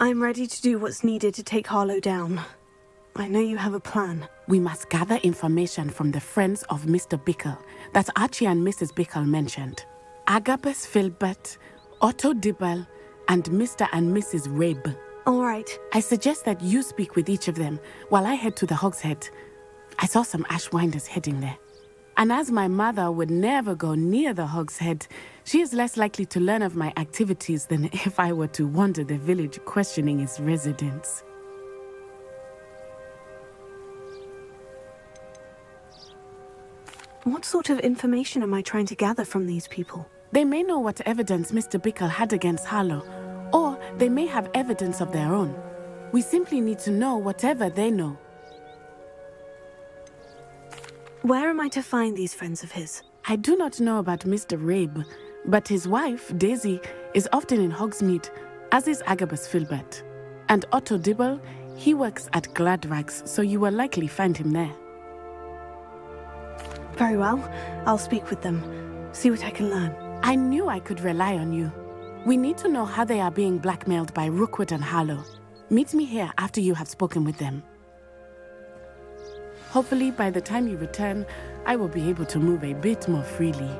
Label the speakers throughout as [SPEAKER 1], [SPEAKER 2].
[SPEAKER 1] I'm ready to do what's needed to take Harlow down. I know you have a plan.
[SPEAKER 2] We must gather information from the friends of Mr. Bickle that Archie and Mrs. Bickle mentioned. Agabus Filbert, Otto Dibble, and Mr. and Mrs. Rabe.
[SPEAKER 1] All right.
[SPEAKER 2] I suggest that you speak with each of them while I head to the Hog's Head. I saw some Ashwinders heading there. And as my mother would never go near the Hog's Head, she is less likely to learn of my activities than if I were to wander the village questioning its residents.
[SPEAKER 1] What sort of information am I trying to gather from these people?
[SPEAKER 2] They may know what evidence Mr. Bickle had against Harlow, or they may have evidence of their own. We simply need to know whatever they know.
[SPEAKER 1] Where am I to find these friends of his?
[SPEAKER 2] I do not know about Mr. Rabe, but his wife, Daisy, is often in Hogsmeade, as is Agabus Filbert. And Otto Dibble, he works at Gladrags, so you will likely find him there.
[SPEAKER 1] Very well. I'll speak with them, see what I can learn.
[SPEAKER 2] I knew I could rely on you. We need to know how they are being blackmailed by Rookwood and Harlow. Meet me here after you have spoken with them. Hopefully, by the time you return, I will be able to move a bit more freely.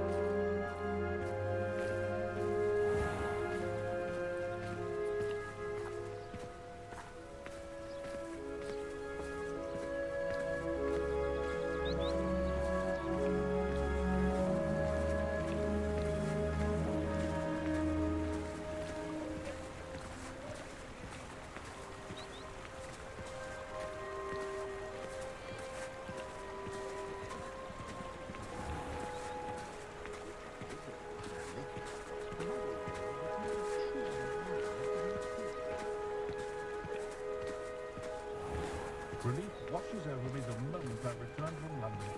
[SPEAKER 3] Relief washes over me the moment I return from London.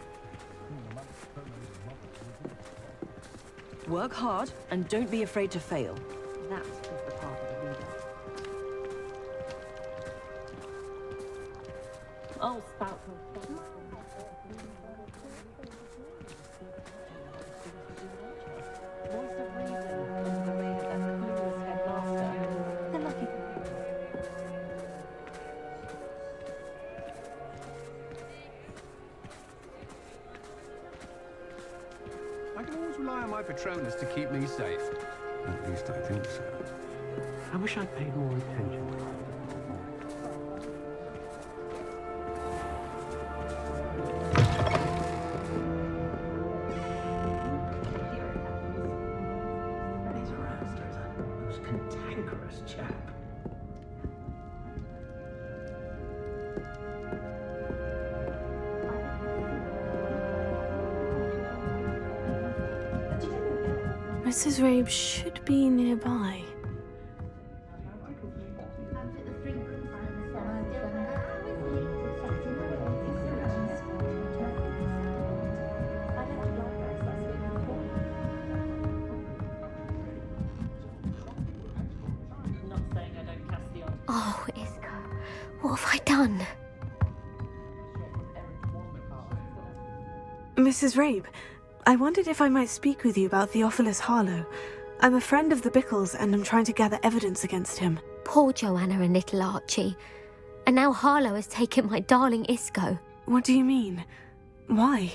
[SPEAKER 4] Work hard and don't be afraid to fail. That is the part of the leader. Oh, spout. Voice of reason, arrayed as that clueless headmaster. The lucky.
[SPEAKER 5] I can always rely on my Patronus to keep me safe.
[SPEAKER 3] At least I think so. I wish I'd paid more attention to her. These Roundsters are the most cantankerous chap.
[SPEAKER 1] Mrs. Rabe should be nearby.
[SPEAKER 6] Oh, Isco, what have I done?
[SPEAKER 1] Mrs. Rabe, I wondered if I might speak with you about Theophilus Harlow. I'm a friend of the Bickles and I'm trying to gather evidence against him.
[SPEAKER 6] Poor Joanna and little Archie. And now Harlow has taken my darling Isco.
[SPEAKER 1] What do you mean? Why?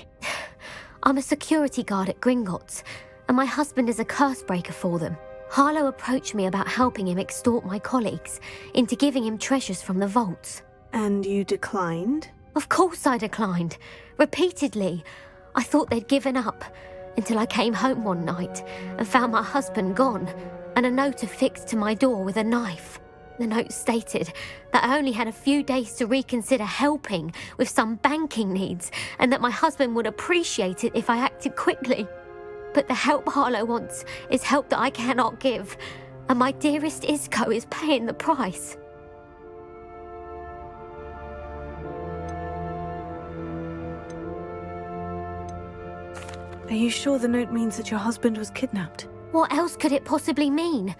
[SPEAKER 6] I'm a security guard at Gringotts, and my husband is a curse breaker for them. Harlow approached me about helping him extort my colleagues into giving him treasures from the vaults.
[SPEAKER 1] And you declined?
[SPEAKER 6] Of course I declined. Repeatedly. I thought they'd given up, until I came home one night and found my husband gone, and a note affixed to my door with a knife. The note stated that I only had a few days to reconsider helping with some banking needs, and that my husband would appreciate it if I acted quickly. But the help Harlow wants is help that I cannot give, and my dearest Isco is paying the price.
[SPEAKER 1] Are you sure the note means that your husband was kidnapped?
[SPEAKER 6] What else could it possibly mean?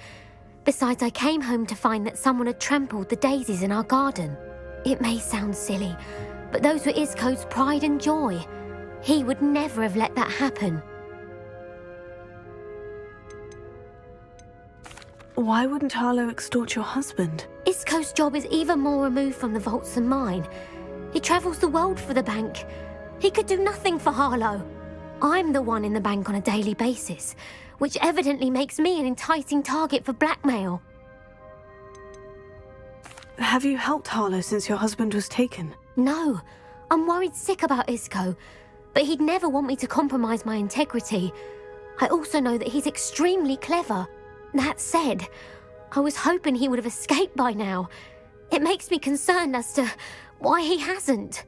[SPEAKER 6] Besides, I came home to find that someone had trampled the daisies in our garden. It may sound silly, but those were Isco's pride and joy. He would never have let that happen.
[SPEAKER 1] Why wouldn't Harlow extort your husband?
[SPEAKER 6] Isco's job is even more removed from the vaults than mine. He travels the world for the bank. He could do nothing for Harlow. I'm the one in the bank on a daily basis, which evidently makes me an enticing target for blackmail.
[SPEAKER 1] Have you helped Harlow since your husband was taken?
[SPEAKER 6] No, I'm worried sick about Isco, but he'd never want me to compromise my integrity. I also know that he's extremely clever. That said, I was hoping he would have escaped by now. It makes me concerned as to why he hasn't.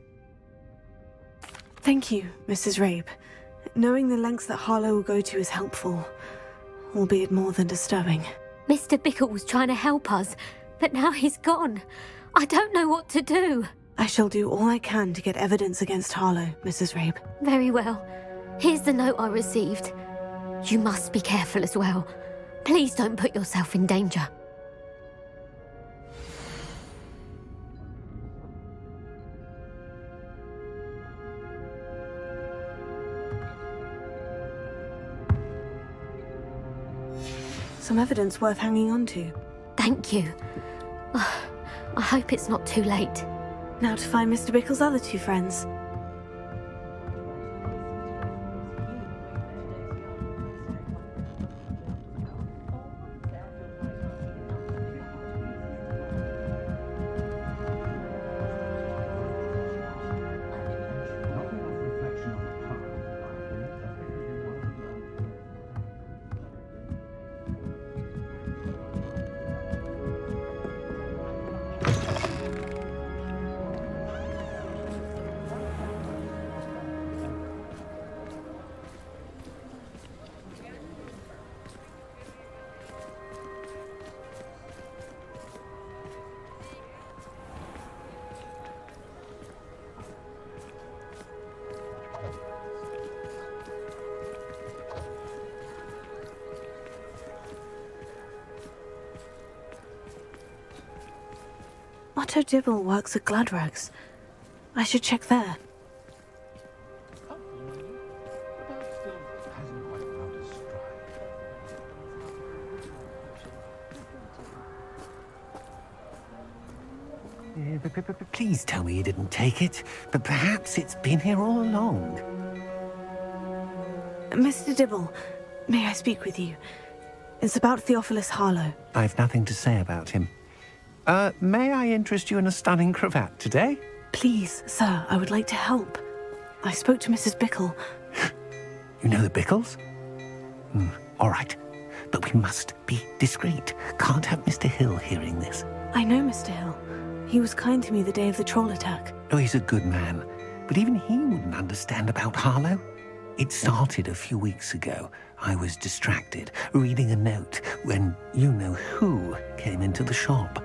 [SPEAKER 1] Thank you, Mrs. Rabe. Knowing the lengths that Harlow will go to is helpful, albeit more than disturbing.
[SPEAKER 6] Mr. Bickle was trying to help us, but now he's gone. I don't know what to do.
[SPEAKER 1] I shall do all I can to get evidence against Harlow, Mrs. Rabe.
[SPEAKER 6] Very well. Here's the note I received. You must be careful as well. Please don't put yourself in danger.
[SPEAKER 1] Some evidence worth hanging on to.
[SPEAKER 6] Thank you. I hope it's not too late.
[SPEAKER 1] Now to find Mr. Bickle's other two friends. Otto Dibble works at Gladrags. I should check there.
[SPEAKER 3] Please tell me you didn't take it, but perhaps it's been here all along.
[SPEAKER 1] Mr. Dibble, may I speak with you? It's about Theophilus Harlow.
[SPEAKER 3] I've nothing to say about him. May I interest you in a stunning cravat today?
[SPEAKER 1] Please, sir, I would like to help. I spoke to Mrs. Bickle.
[SPEAKER 3] You know the Bickles? All right, but we must be discreet. Can't have Mr. Hill hearing this.
[SPEAKER 1] I know Mr. Hill. He was kind to me the day of the troll attack.
[SPEAKER 3] Oh, he's a good man, but even he wouldn't understand about Harlow. It started a few weeks ago. I was distracted, reading a note, when you-know-who came into the shop.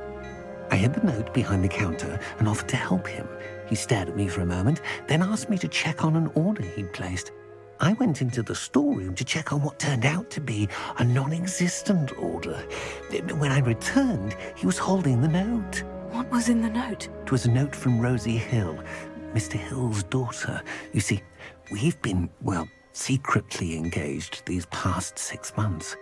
[SPEAKER 3] I hid the note behind the counter and offered to help him. He stared at me for a moment, then asked me to check on an order he'd placed. I went into the storeroom to check on what turned out to be a non-existent order. When I returned, he was holding the note.
[SPEAKER 1] What was in the note?
[SPEAKER 3] It was a note from Rosie Hill, Mr. Hill's daughter. You see, we've been, secretly engaged these past 6 months.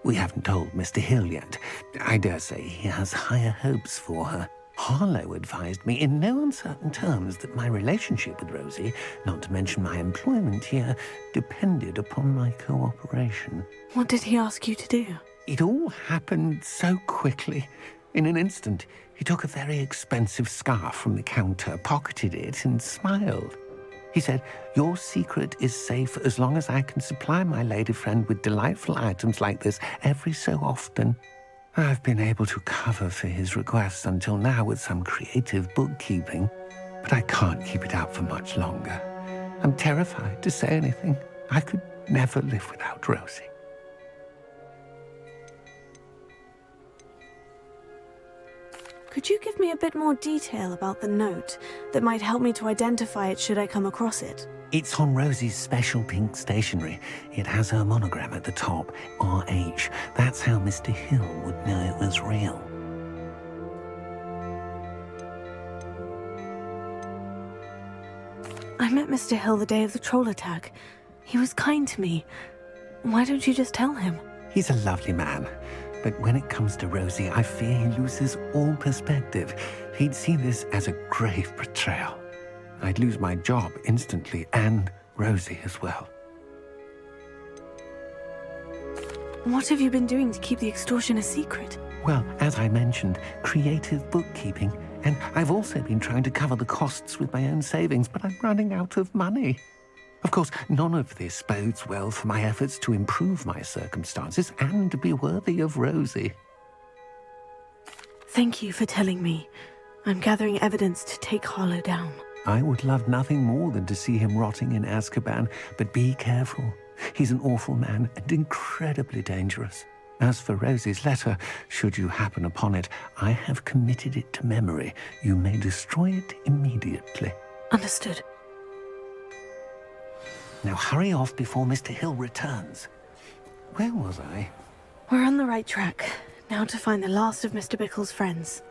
[SPEAKER 3] We haven't told Mr. Hill yet. I dare say he has higher hopes for her. Harlow advised me in no uncertain terms that my relationship with Rosie, not to mention my employment here, depended upon my cooperation.
[SPEAKER 1] What did he ask you to do?
[SPEAKER 3] It all happened so quickly. In an instant, he took a very expensive scarf from the counter, pocketed it, and smiled. He said, "Your secret is safe as long as I can supply my lady friend with delightful items like this every so often." I've been able to cover for his requests until now with some creative bookkeeping, but I can't keep it up for much longer. I'm terrified to say anything. I could never live without Rosie.
[SPEAKER 1] Could you give me a bit more detail about the note that might help me to identify it should I come across it?
[SPEAKER 3] It's on Rosie's special pink stationery. It has her monogram at the top, RH. That's how Mr. Hill would know it was real.
[SPEAKER 1] I met Mr. Hill the day of the troll attack. He was kind to me. Why don't you just tell him?
[SPEAKER 3] He's a lovely man, But when it comes to Rosie, I fear he loses all perspective. He'd see this as a grave betrayal. I'd lose my job instantly, and Rosie as well.
[SPEAKER 1] What have you been doing to keep the extortion a secret?
[SPEAKER 3] Well, as I mentioned, creative bookkeeping. And I've also been trying to cover the costs with my own savings, but I'm running out of money. Of course, none of this bodes well for my efforts to improve my circumstances and to be worthy of Rosie.
[SPEAKER 1] Thank you for telling me. I'm gathering evidence to take Harlow down.
[SPEAKER 3] I would love nothing more than to see him rotting in Azkaban, but be careful. He's an awful man and incredibly dangerous. As for Rosie's letter, should you happen upon it, I have committed it to memory. You may destroy it immediately.
[SPEAKER 1] Understood.
[SPEAKER 3] Now hurry off before Mr. Hill returns. Where was I?
[SPEAKER 1] We're on the right track. Now to find the last of Mr. Bickle's friends.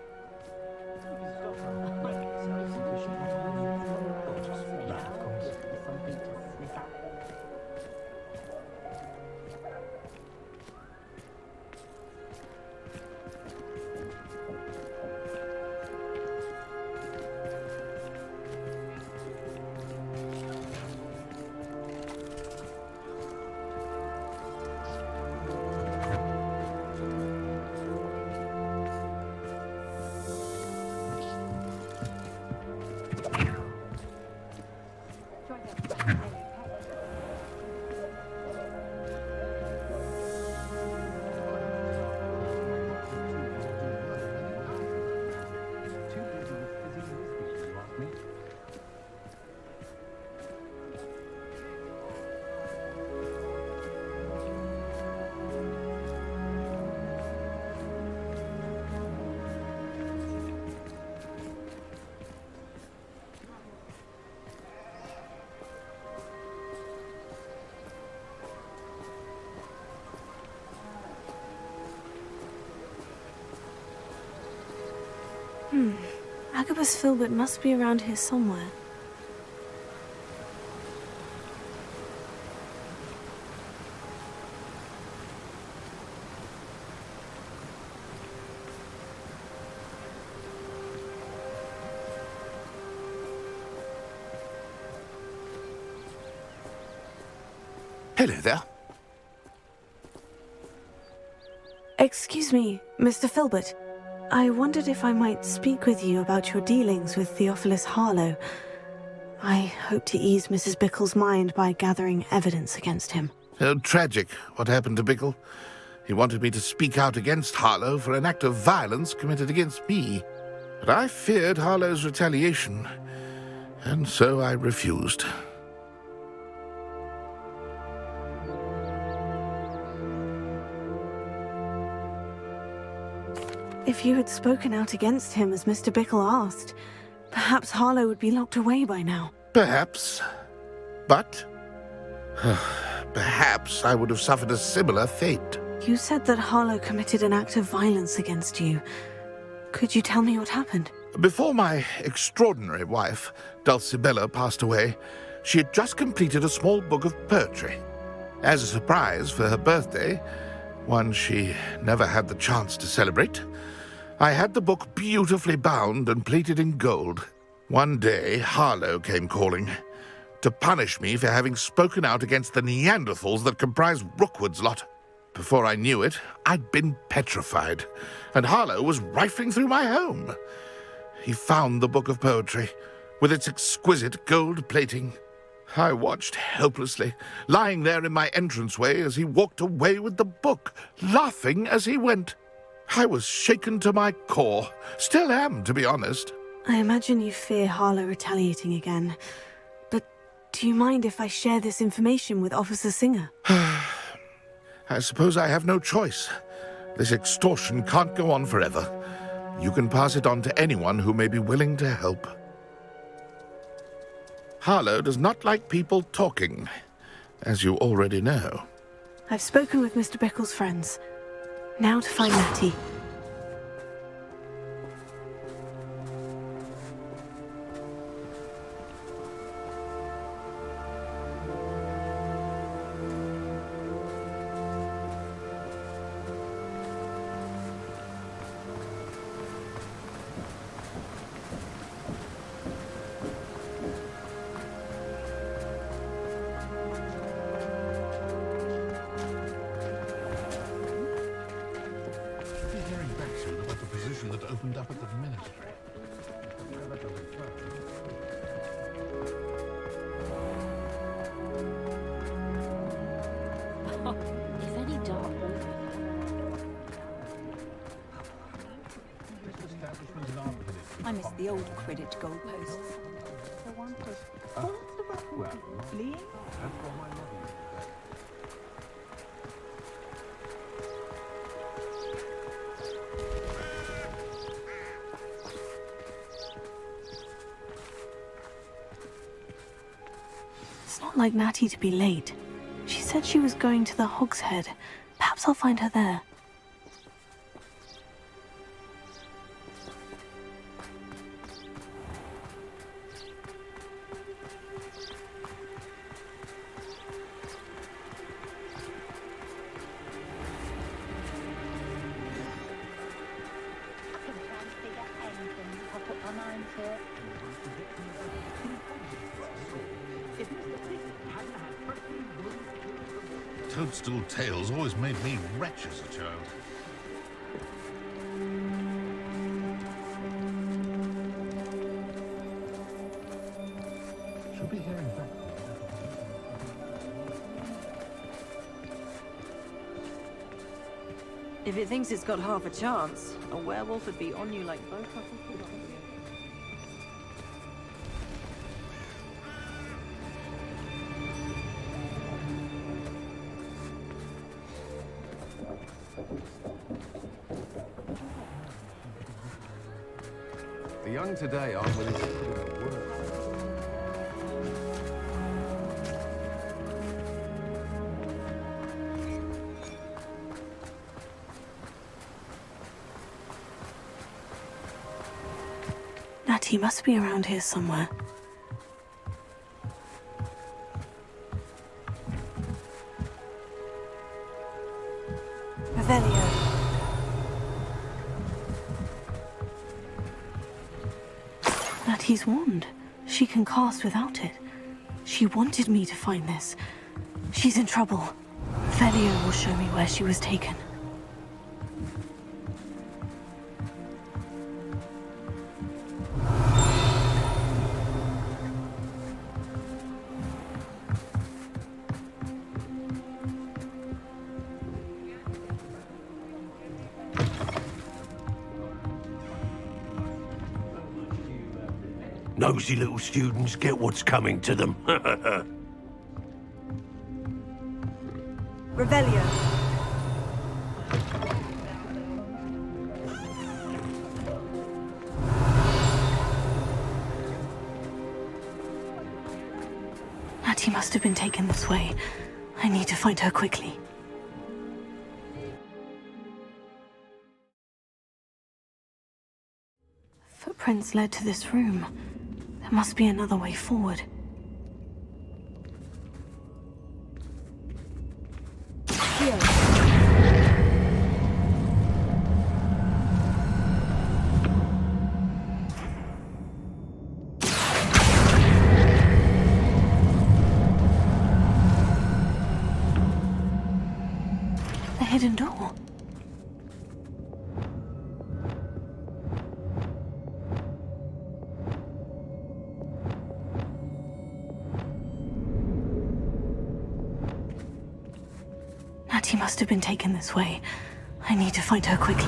[SPEAKER 1] Agabus Filbert must be around here somewhere.
[SPEAKER 7] Hello there.
[SPEAKER 1] Excuse me, Mr. Filbert. I wondered if I might speak with you about your dealings with Theophilus Harlow. I hope to ease Mrs. Bickle's mind by gathering evidence against him.
[SPEAKER 7] Oh, tragic what happened to Bickle. He wanted me to speak out against Harlow for an act of violence committed against me. But I feared Harlow's retaliation, and so I refused.
[SPEAKER 1] If you had spoken out against him as Mr. Bickle asked, perhaps Harlow would be locked away by now.
[SPEAKER 7] Perhaps. But perhaps I would have suffered a similar fate.
[SPEAKER 1] You said that Harlow committed an act of violence against you. Could you tell me what happened?
[SPEAKER 7] Before my extraordinary wife, Dulcibella, passed away, she had just completed a small book of poetry. As a surprise for her birthday, one she never had the chance to celebrate, I had the book beautifully bound and plated in gold. One day, Harlow came calling to punish me for having spoken out against the Neanderthals that comprise Rookwood's lot. Before I knew it, I'd been petrified, and Harlow was rifling through my home. He found the book of poetry, with its exquisite gold plating. I watched helplessly, lying there in my entranceway as he walked away with the book, laughing as he went. I was shaken to my core. Still am, to be honest.
[SPEAKER 1] I imagine you fear Harlow retaliating again. But do you mind if I share this information with Officer Singer?
[SPEAKER 7] I suppose I have no choice. This extortion can't go on forever. You can pass it on to anyone who may be willing to help. Harlow does not like people talking, as you already know.
[SPEAKER 1] I've spoken with Mr. Bickle's friends. Now to find Matty.
[SPEAKER 7] opened up at the ministry.
[SPEAKER 4] If any dark
[SPEAKER 8] I miss the old Quidditch goalposts. The one was fleeing.
[SPEAKER 1] It's not like Natty to be late. She said she was going to the Hog's Head. Perhaps I'll find her there.
[SPEAKER 7] Toadstool tales always made me wretch as a child. She'll be hearing back.
[SPEAKER 8] If it thinks it's got half a chance, a werewolf would be on you like both of them.
[SPEAKER 5] The young today aren't willing to put in the work.
[SPEAKER 1] Natty must be around here somewhere. Revelio. Natty's wand. She can cast without it. She wanted me to find this. She's in trouble. Revelio will show me where she was taken.
[SPEAKER 3] Nosy little students get what's coming to them.
[SPEAKER 1] Revelio. Natty must have been taken this way. I need to find her quickly. Footprints led to this room. There must be another way forward. Here. The hidden door. Natty must have been taken this way. I need to find her quickly.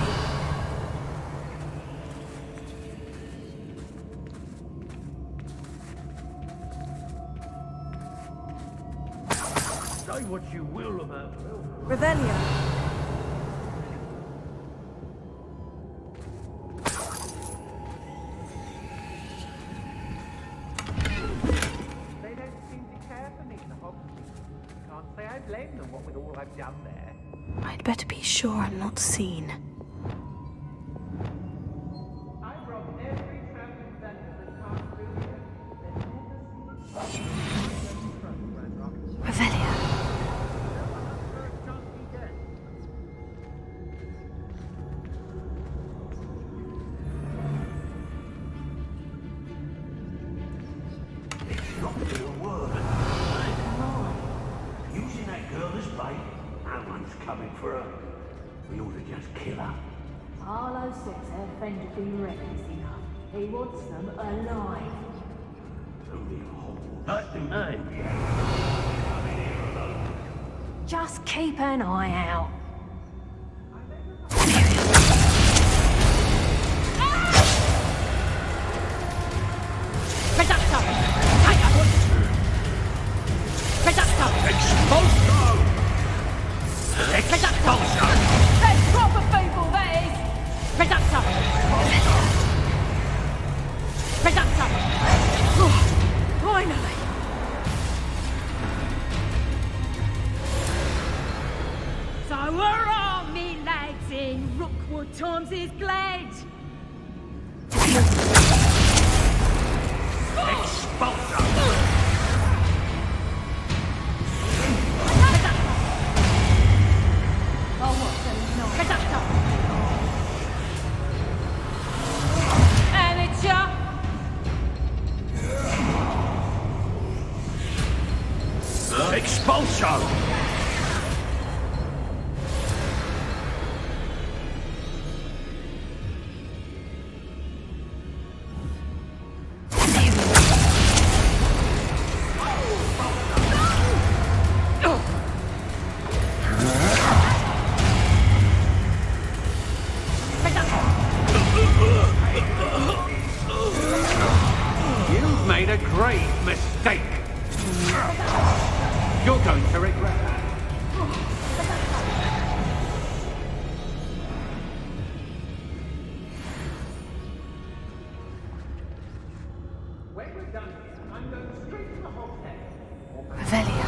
[SPEAKER 3] Say what you will about
[SPEAKER 1] Revelio.
[SPEAKER 9] They don't seem to care for me in the Hogwarts. Can't say I blame them, what with all I've done there.
[SPEAKER 1] I'd better be sure I'm not seen.
[SPEAKER 9] I've robbed every traveling vendor that can't through here.
[SPEAKER 1] Revelio.
[SPEAKER 3] Not to a word. Using that girl as bait, no one's coming for her. We ought to just kill her.
[SPEAKER 4] Harlow says her friend has been reckless enough. He wants them alive. Just keep an eye out.
[SPEAKER 10] Reducto! Tiger! Reducto! Expulso! Expulso!
[SPEAKER 4] That's proper people, that is!
[SPEAKER 10] Reducto! Reducto!
[SPEAKER 4] Finally! So hurrah, me lads in Rookwood times is glad!
[SPEAKER 10] Expulso!
[SPEAKER 4] Oh, what's the night?
[SPEAKER 10] Reducto!
[SPEAKER 4] Amateur!
[SPEAKER 10] Expulso!
[SPEAKER 9] You've made a grave mistake. You're going to regret that. When we're done here, I'm going straight to the hogshead.
[SPEAKER 1] Revelio.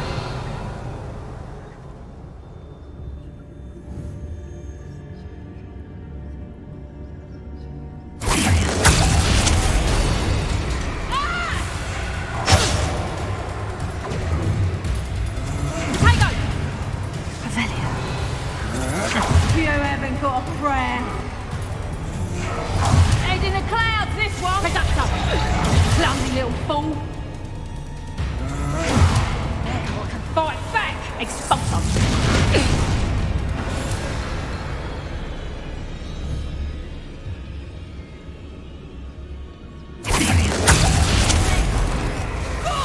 [SPEAKER 4] You haven't got a prayer. Head in the clouds, this one!
[SPEAKER 10] Reducto!
[SPEAKER 4] Clumsy little fool! Now I can fight back!
[SPEAKER 10] Expulso!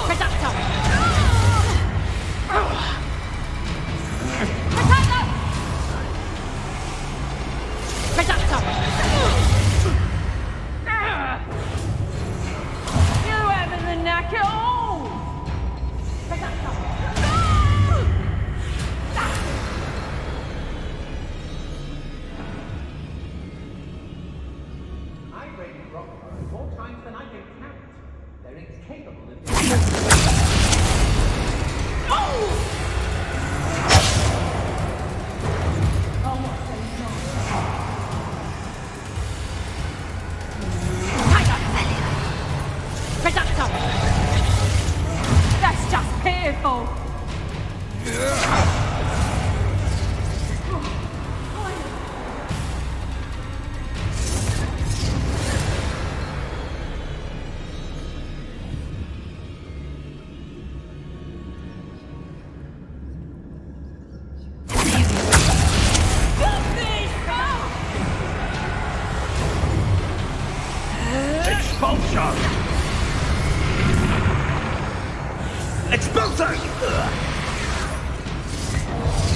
[SPEAKER 10] Reducto! Reducto!
[SPEAKER 4] You haven't the knack at all!
[SPEAKER 9] I've read Rockford more times than I can count. They're incapable of
[SPEAKER 10] Reducto!
[SPEAKER 4] That's just pitiful!
[SPEAKER 10] Expulso! Expulso!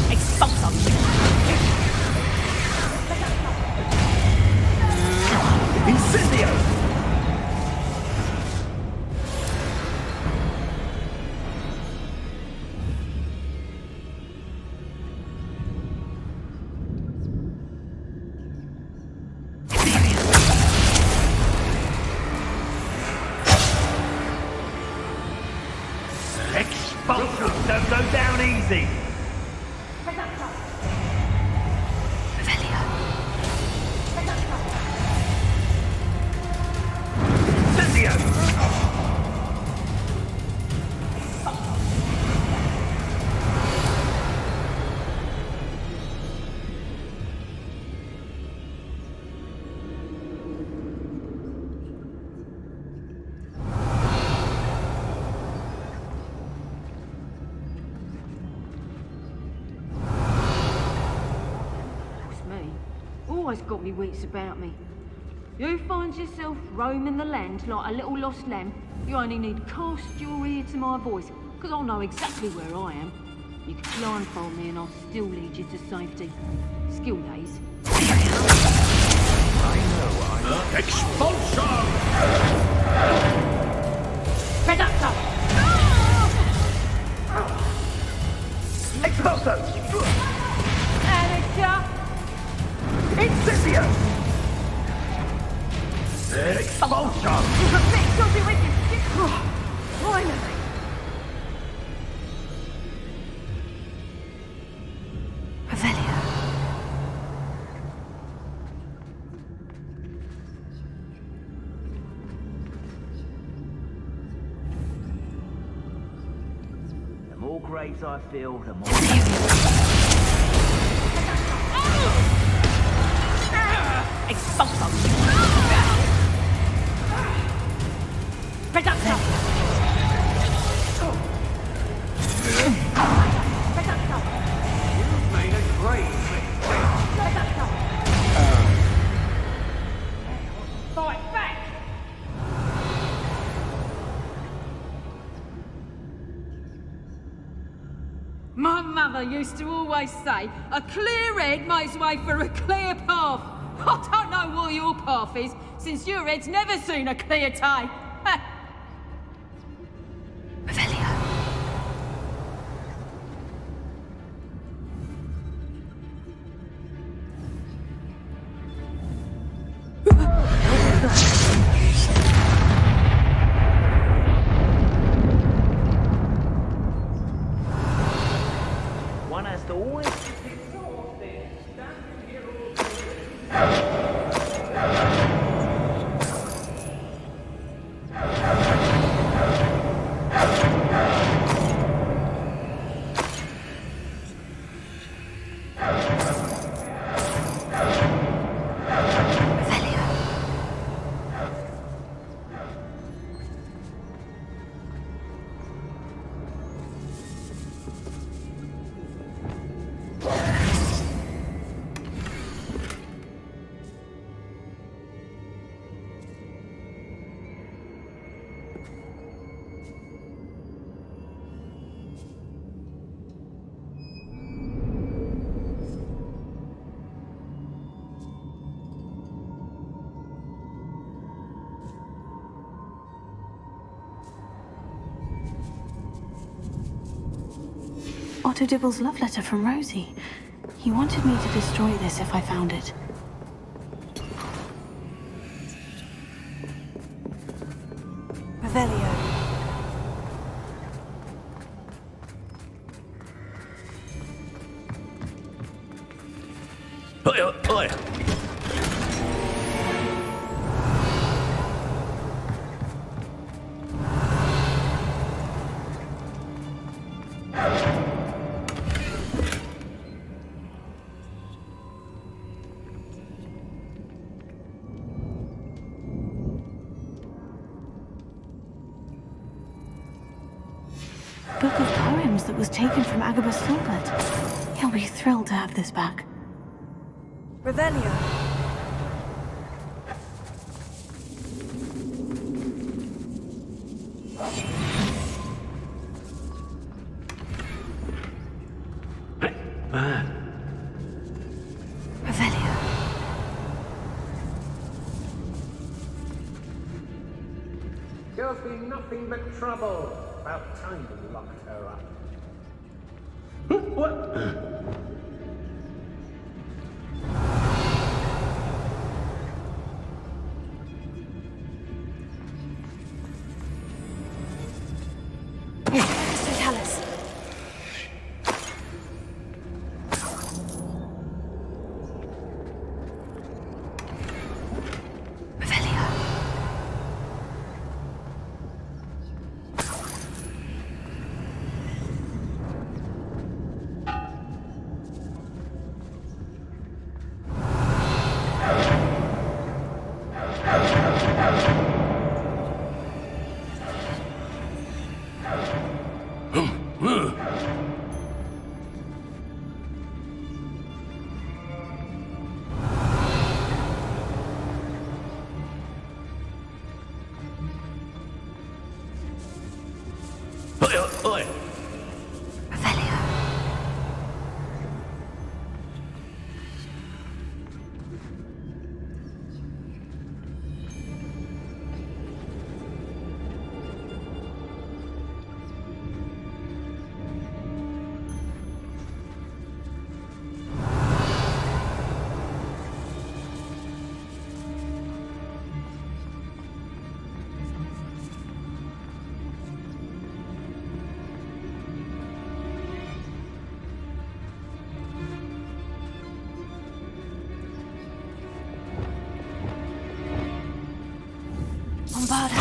[SPEAKER 10] Expulso! Incendio! Expulso! Don't go down easy!
[SPEAKER 4] Always got me wits about me. You find yourself roaming the land like a little lost lamb, you only need cast your ear to my voice, because I'll know exactly where I am. You can blindfold me and I'll still lead you to safety. Skill days.
[SPEAKER 10] Expulsion!
[SPEAKER 4] Predactor!
[SPEAKER 10] Expulso!
[SPEAKER 4] Anakin!
[SPEAKER 10] Incendio! Expulsion!
[SPEAKER 4] Fix, I'll be with you! Finally!
[SPEAKER 1] Revelio.
[SPEAKER 10] The more graves I fill, the more... Expulso!
[SPEAKER 4] Predactor!
[SPEAKER 9] You've made a great mistake.
[SPEAKER 4] Fight back! My mother used to always say, a clear head makes way for a clear path. I don't know what your path is, since your head's never seen a clear day.
[SPEAKER 1] Revelio.
[SPEAKER 10] One has to always...
[SPEAKER 1] Otto Dibble's love letter from Rosie. He wanted me to destroy this if I found it. Revelio.
[SPEAKER 10] Oi!
[SPEAKER 1] Book of poems that was taken from Agabus Filbert. He'll be thrilled to have this back.
[SPEAKER 8] Revelio.
[SPEAKER 1] Revelio.
[SPEAKER 9] Girls be nothing but trouble. About time you locked her up.
[SPEAKER 10] What?
[SPEAKER 1] Talus. Revelio.
[SPEAKER 10] Oi!
[SPEAKER 6] Revelio. Bombarda.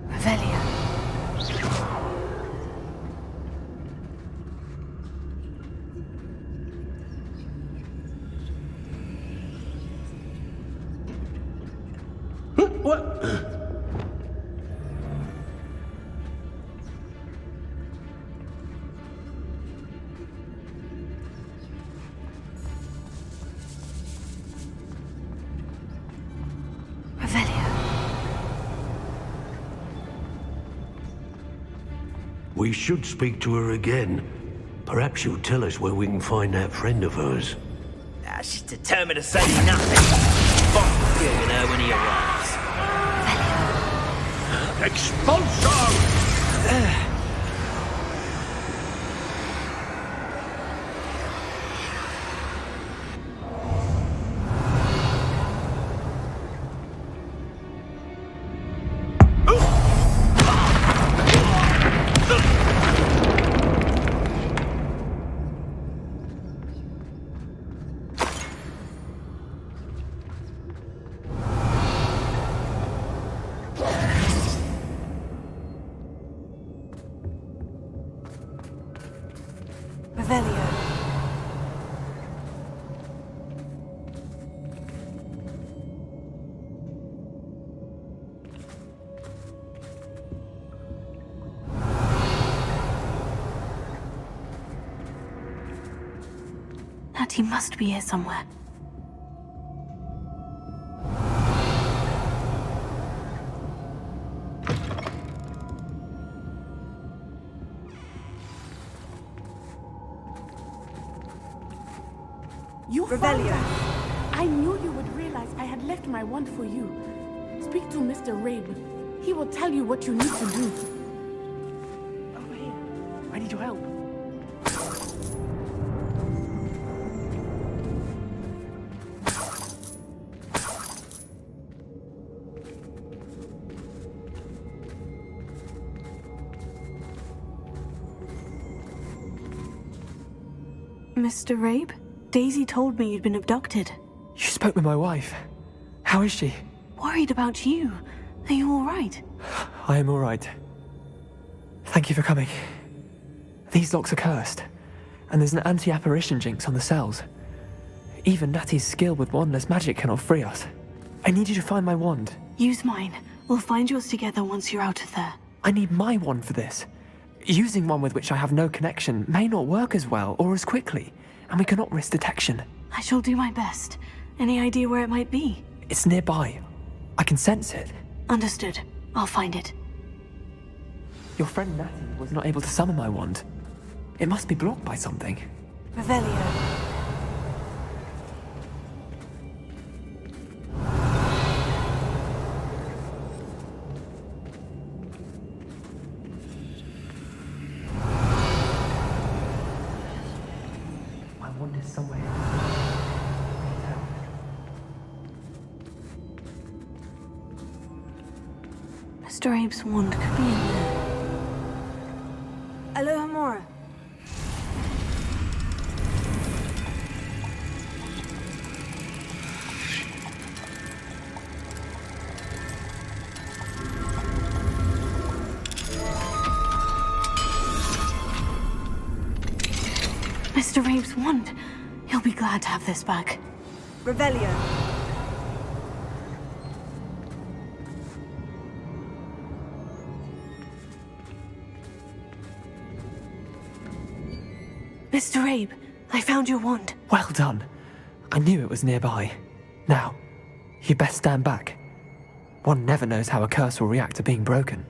[SPEAKER 6] Revelio.
[SPEAKER 10] What?
[SPEAKER 6] Revelio.
[SPEAKER 11] We should speak to her again. Perhaps she'll tell us where we can find that friend of hers.
[SPEAKER 10] She's determined to say nothing. Boss will deal with her when he arrives.
[SPEAKER 11] Expulso!
[SPEAKER 1] Revelio. Natty must be here somewhere.
[SPEAKER 2] You
[SPEAKER 1] Revelio.
[SPEAKER 2] I knew you would realize I had left my wand for you. Speak to Mr. Rabe. He will tell you what you need to do.
[SPEAKER 9] Over here. I need your help.
[SPEAKER 1] Mr. Rabe? Daisy told me you'd been abducted.
[SPEAKER 9] You spoke with my wife. How is she?
[SPEAKER 1] Worried about you. Are you all right?
[SPEAKER 9] I am all right. Thank you for coming. These locks are cursed, and there's an anti-apparition jinx on the cells. Even Natty's skill with wandless magic cannot free us. I need you to find my wand.
[SPEAKER 1] Use mine. We'll find yours together once you're out of there.
[SPEAKER 9] I need my wand for this. Using one with which I have no connection may not work as well or as quickly, and we cannot risk detection.
[SPEAKER 1] I shall do my best. Any idea where it might be?
[SPEAKER 9] It's nearby. I can sense it.
[SPEAKER 1] Understood. I'll find it.
[SPEAKER 9] Your friend Natty was not able to summon my wand. It must be blocked by something.
[SPEAKER 1] Revelio.
[SPEAKER 9] My wand is somewhere.
[SPEAKER 1] Mr. Abe's wand could be in there. Aloha Mora. Mr. Abe's wand. He'll be glad to have this back. Revelio. Mr. Abe, I found your wand.
[SPEAKER 9] Well done. I knew it was nearby. Now, you best stand back. One never knows how a curse will react to being broken.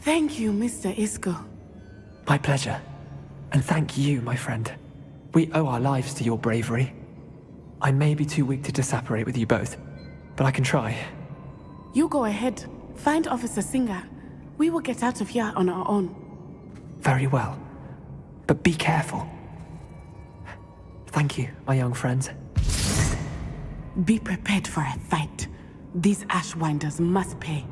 [SPEAKER 2] Thank you, Mr. Isco.
[SPEAKER 9] My pleasure. And thank you, my friend. We owe our lives to your bravery. I may be too weak to disapparate with you both, but I can try.
[SPEAKER 2] You go ahead. Find Officer Singer. We will get out of here on our own.
[SPEAKER 9] Very well. But be careful. Thank you, my young friends.
[SPEAKER 2] Be prepared for a fight. These Ashwinders must pay.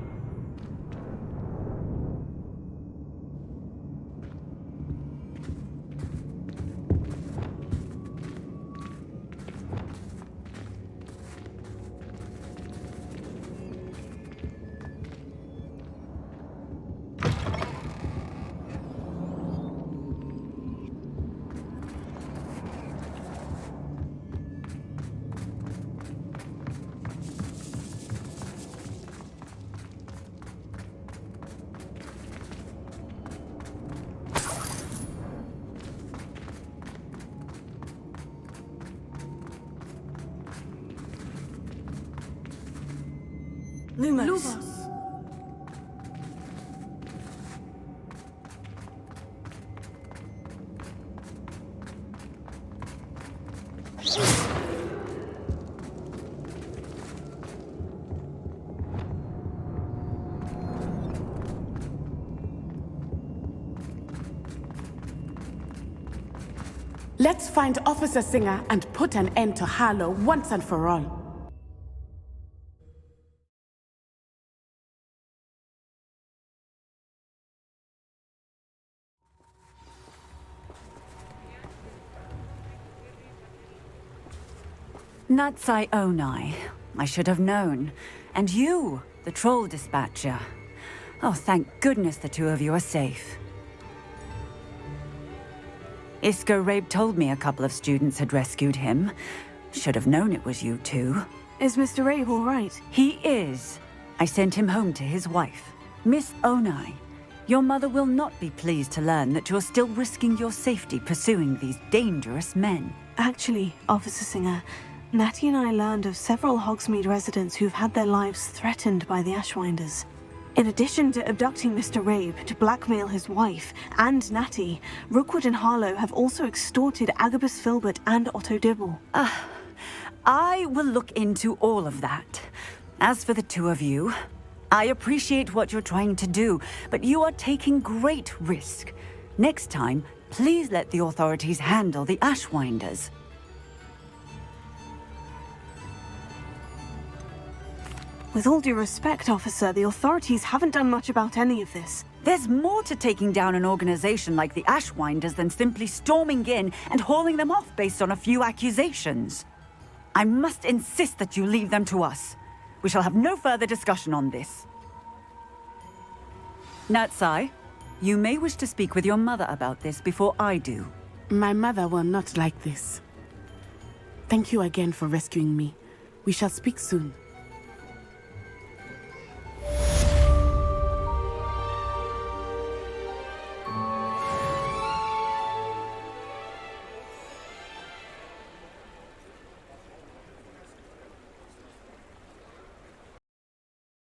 [SPEAKER 1] Lumos.
[SPEAKER 2] Let's find Officer Singer and put an end to Harlow once and for all.
[SPEAKER 12] Natsai Onai. I should have known. And you, the troll dispatcher. Oh, thank goodness the two of you are safe. Isco Rabe told me a couple of students had rescued him. Should have known it was you two.
[SPEAKER 1] Is Mr. Rabe all right?
[SPEAKER 12] He is. I sent him home to his wife. Miss Onai, your mother will not be pleased to learn that you're still risking your safety pursuing these dangerous men.
[SPEAKER 1] Actually, Officer Singer, Natty and I learned of several Hogsmeade residents who've had their lives threatened by the Ashwinders. In addition to abducting Mr. Rabe to blackmail his wife and Natty, Rookwood and Harlow have also extorted Agabus Filbert and Otto Dibble.
[SPEAKER 12] I will look into all of that. As for the two of you, I appreciate what you're trying to do, but you are taking great risk. Next time, please let the authorities handle the Ashwinders.
[SPEAKER 1] With all due respect, officer, the authorities haven't done much about any of this.
[SPEAKER 12] There's more to taking down an organization like the Ashwinders than simply storming in and hauling them off based on a few accusations. I must insist that you leave them to us. We shall have no further discussion on this. Natsai, you may wish to speak with your mother about this before I do.
[SPEAKER 2] My mother will not like this. Thank you again for rescuing me. We shall speak soon.